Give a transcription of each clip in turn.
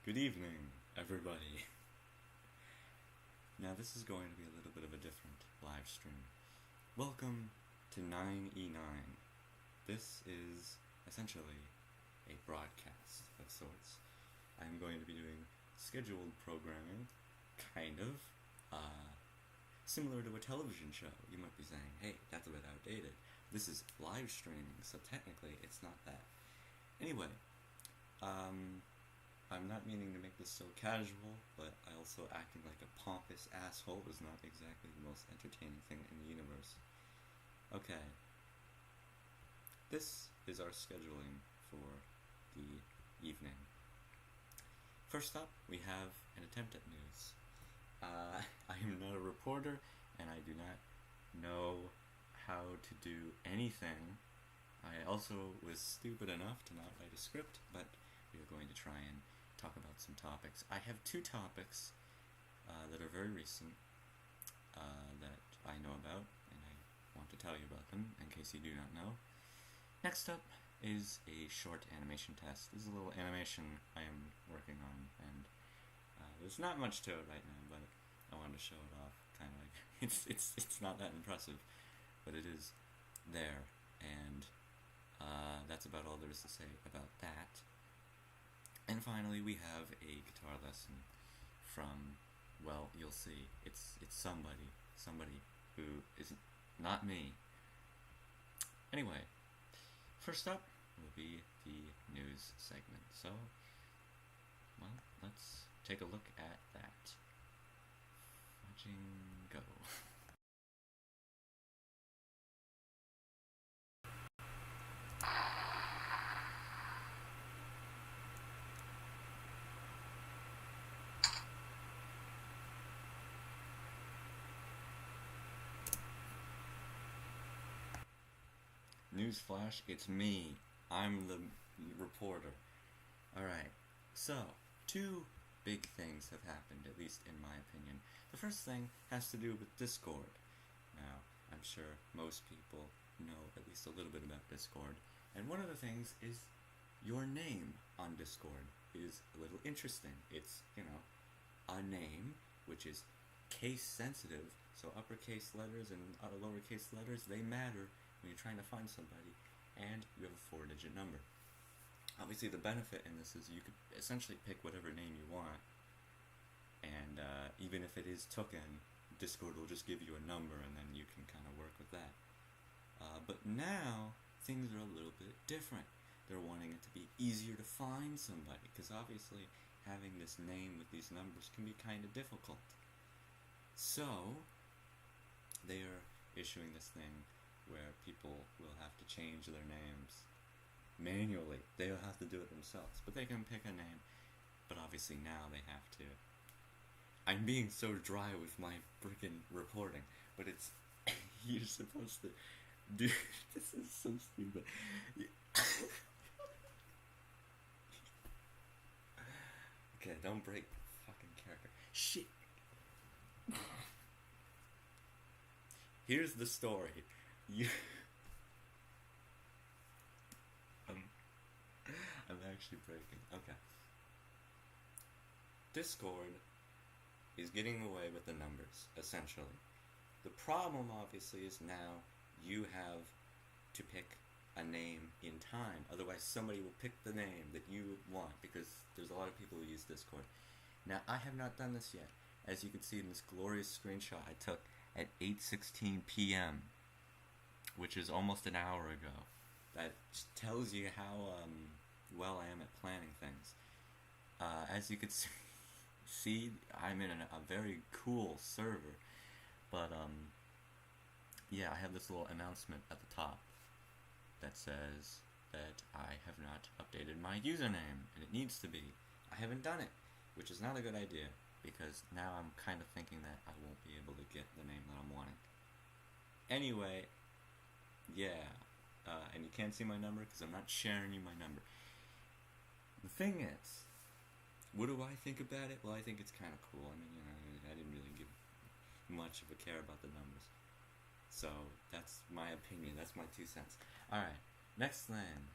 Good evening, everybody. Now, this is going to be a little bit of a different live stream. Welcome to 9E9. This is essentially a broadcast of sorts. I'm going to be doing scheduled programming, kind of, similar to a television show. You might be saying, hey, that's a bit outdated. This is live streaming, so technically it's not that. Anyway, I'm not meaning to make this so casual, but I also acting like a pompous asshole is not exactly the most entertaining thing in the universe. Okay. This is our scheduling for the evening. First up, we have an attempt at news. I am not a reporter, and I do not know how to do anything. I also was stupid enough to not write a script, but we are going to try and talk about some topics. I have two topics that are very recent that I know about, and I want to tell you about them in case you do not know. Next up is a short animation test. This is a little animation I am working on, and there's not much to it right now, but I wanted to show it off. Kind of like it's not that impressive, but it is there, and that's about all there is to say about that. And finally, we have a guitar lesson from, well, you'll see. It's somebody who is not me. Anyway, first up will be the news segment. So, well, let's take a look at that. Fudging go. Newsflash, it's me. I'm the reporter. Alright, so, two big things have happened, at least in my opinion. The first thing has to do with Discord. Now, I'm sure most people know at least a little bit about Discord. And one of the things is your name on Discord is a little interesting. It's, a name which is case sensitive, so uppercase letters and lowercase letters, they matter when you're trying to find somebody, and you have a 4-digit number. Obviously, the benefit in this is you could essentially pick whatever name you want, and even if it is taken, Discord will just give you a number, and then you can kind of work with that. But now, things are a little bit different. They're wanting it to be easier to find somebody, because obviously having this name with these numbers can be kind of difficult. So, they are issuing this thing where people will have to change their names manually. They'll have to do it themselves, but they can pick a name. But obviously now they have to. I'm being so dry with my freaking reporting, but it's you're supposed to do. This is so stupid. Okay, don't break the fucking character. Shit. Here's the story. I'm actually breaking. Okay. Discord is getting away with the numbers, essentially. The problem, obviously, is now you have to pick a name in time. Otherwise, somebody will pick the name that you want, because there's a lot of people who use Discord. Now, I have not done this yet. As you can see in this glorious screenshot I took at 8:16 p.m., which is almost an hour ago. That tells you how well I am at planning things. As you can see, I'm in a very cool server, but yeah, I have this little announcement at the top that says that I have not updated my username, and it needs to be. I haven't done it, which is not a good idea, because now I'm kind of thinking that I won't be able to get the name that I'm wanting. Anyway, yeah, and you can't see my number because I'm not sharing you my number. The thing is, what do I think about it? Well, I think it's kind of cool. I mean, I didn't really give much of a care about the numbers. So, that's my opinion. That's my 2 cents. Alright, next thing.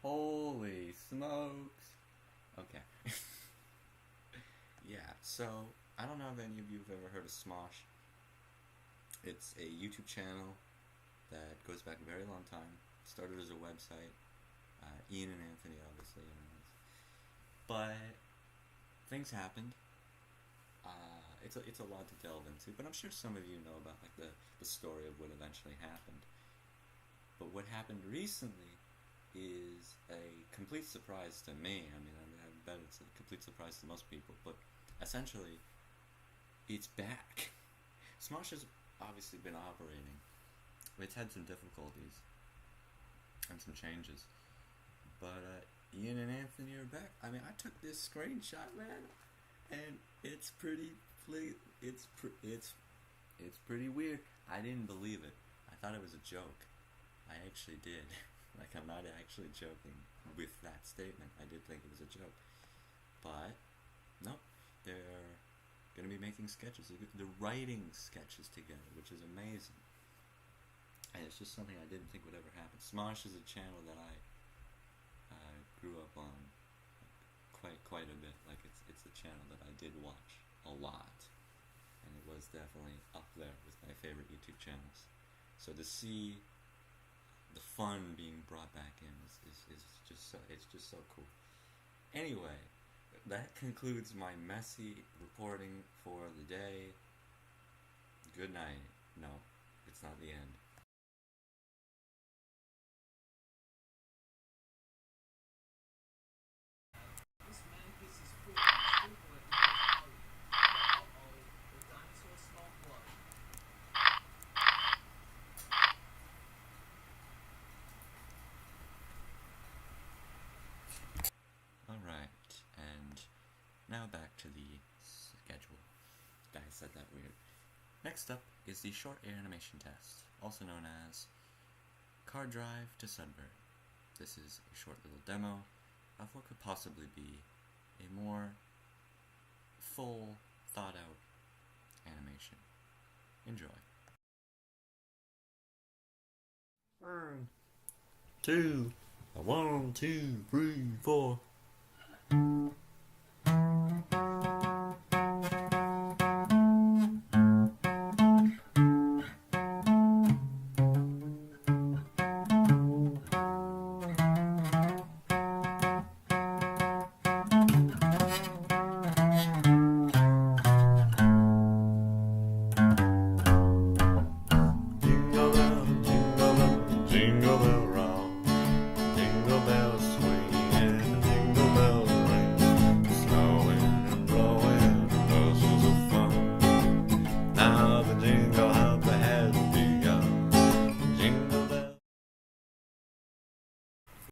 Holy smokes. Okay. Yeah, so I don't know if any of you have ever heard of Smosh. It's a YouTube channel that goes back a very long time. Started as a website. Ian and Anthony, obviously, but things happened. It's a lot to delve into, but I'm sure some of you know about like the story of what eventually happened. But what happened recently is a complete surprise to me. I mean, I bet it's a complete surprise to most people, but essentially, it's back. Smosh has obviously been operating. It's had some difficulties and some changes, but Ian and Anthony are back. I mean, I took this screenshot, man, and it's pretty. It's pretty weird. I didn't believe it. I thought it was a joke. I actually did. Like, I'm not actually joking with that statement. I did think it was a joke. But, no, they're going to be making sketches. They're writing sketches together, which is amazing. And it's just something I didn't think would ever happen. Smosh is a channel that I grew up on quite a bit. Like, it's a channel that I did watch a lot. And it was definitely up there with my favorite YouTube channels. So to see the fun being brought back in is just so cool. Anyway, that concludes my messy reporting for the day. Good night. No, it's not the end. Alright, and now back to the schedule. I said that weird. Next up is the short animation test, also known as Car Drive to Sudbury. This is a short little demo of what could possibly be a more full, thought out animation. Enjoy. 1, 2, 1, 2, 3, 4. Jingle bell rock, jingle bells swing, and jingle bells ring, snowing and blowing, buses of fun. Now the jingle hop has begun. Jingle bell.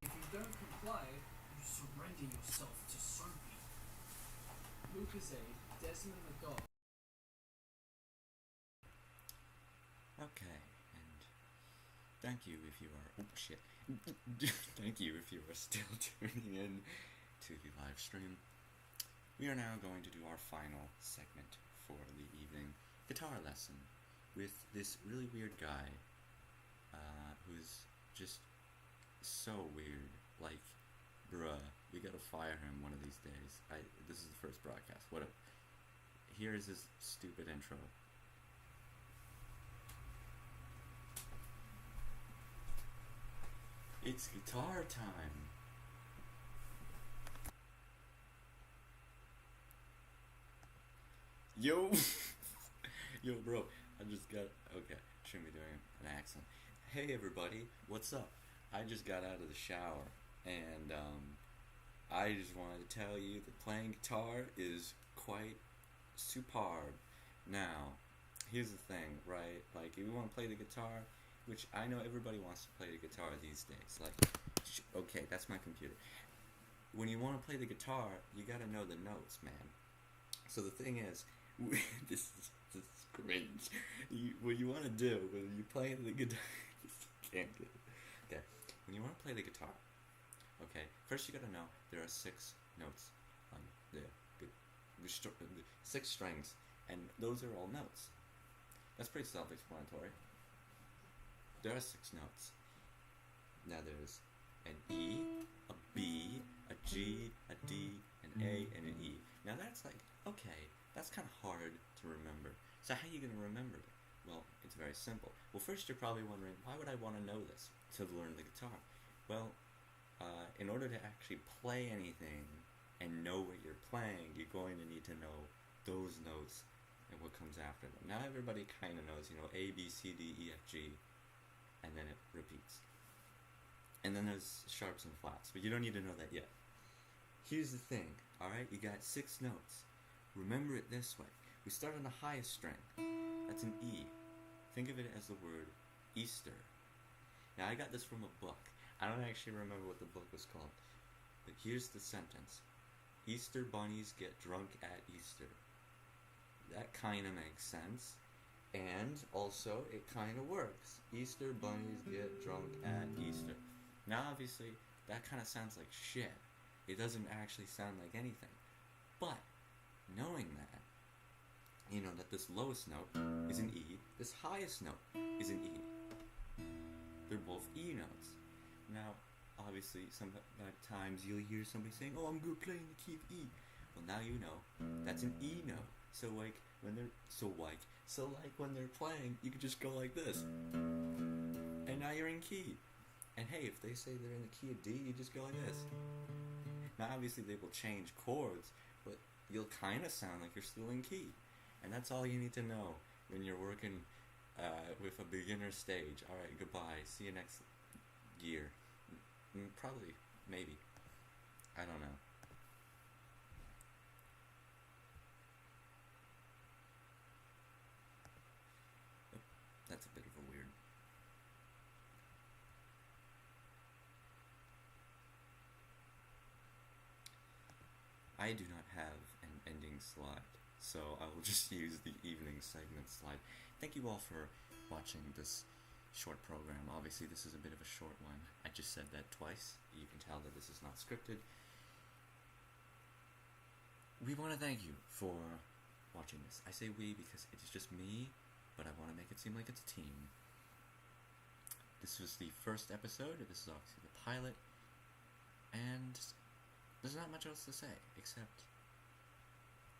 If you don't comply, you surrender yourself to Soapy. Lucozade, Desmond the God. Okay, and thank you if you are. Oh shit! Thank you if you are still tuning in to the live stream. We are now going to do our final segment for the evening, guitar lesson, with this really weird guy, who's just so weird. Like, bruh, we gotta fire him one of these days. This is the first broadcast. Here's his stupid intro. It's guitar time. Yo, yo, bro. I just got okay. Shouldn't be doing an accent. Hey, everybody. What's up? I just got out of the shower, and I just wanted to tell you that playing guitar is quite superb. Now, here's the thing, right? Like, if you want to play the guitar, which I know everybody wants to play the guitar these days. Like, okay, that's my computer. When you want to play the guitar, you gotta know the notes, man. So the thing is, this is cringe. What you want to do when you play the guitar, can't get it. Okay, when you want to play the guitar, okay, first you gotta know there are 6 notes on the 6 strings, and those are all notes. That's pretty self-explanatory. There are 6 notes. Now there's an E, a B, a G, a D, an A, and an E. Now that's like, okay, that's kind of hard to remember. So how are you going to remember it? Well, it's very simple. Well, first you're probably wondering, why would I want to know this to learn the guitar? Well, in order to actually play anything and know what you're playing, you're going to need to know those notes and what comes after them. Now everybody kind of knows, A, B, C, D, E, F, G, and then it repeats. And then there's sharps and flats, but you don't need to know that yet. Here's the thing, alright? You got 6 notes. Remember it this way. We start on the highest string. That's an E. Think of it as the word Easter. Now I got this from a book. I don't actually remember what the book was called. But here's the sentence. Easter bunnies get drunk at Easter. That kind of makes sense. And also, it kind of works. Easter bunnies get drunk at Easter. Now, obviously, that kind of sounds like shit. It doesn't actually sound like anything. But, knowing that, that this lowest note is an E, this highest note is an E. They're both E notes. Now, obviously, sometimes you'll hear somebody saying, "Oh, I'm good playing the key of E." Well, now you know that's an E note. So when they're playing, you could just go like this, and now you're in key. And hey, if they say they're in the key of D, you just go like this. Now, obviously, they will change chords, but you'll kind of sound like you're still in key. And that's all you need to know when you're working with a beginner stage. All right, goodbye. See you next year. Probably, maybe. I don't know. That's a bit of a weird. I do not have an ending slide, so I will just use the evening segment slide. Thank you all for watching this short program. Obviously, this is a bit of a short one. I just said that twice. You can tell that this is not scripted. We want to thank you for watching this. I say we because it is just me, but I want to make it seem like it's a team. This was the first episode. This is obviously the pilot. And there's not much else to say, except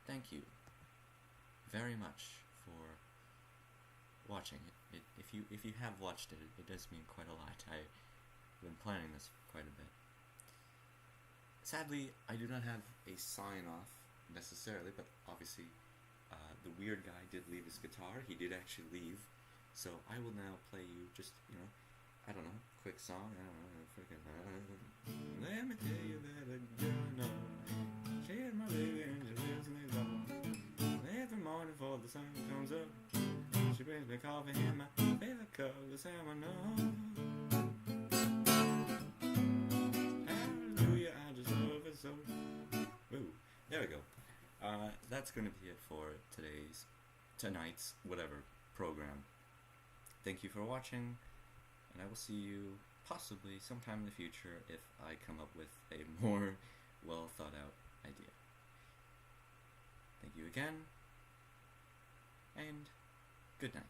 thank you very much for watching it. If you have watched it, it does mean quite a lot. I've been planning this for quite a bit. Sadly, I do not have a sign-off necessarily, but obviously the weird guy did leave his guitar. He did actually leave. So I will now play you just, I don't know, quick song. I don't know, freaking. Let me tell you that a girl knows. She's my baby and she lives in the zone. Every morning before the sun comes up, she brings me coffee in my favorite cup. That's how I know. Hallelujah, I just love it so. Ooh, there we go. That's going to be it for tonight's, whatever, program. Thank you for watching, and I will see you possibly sometime in the future if I come up with a more well thought out idea. Thank you again, and good night.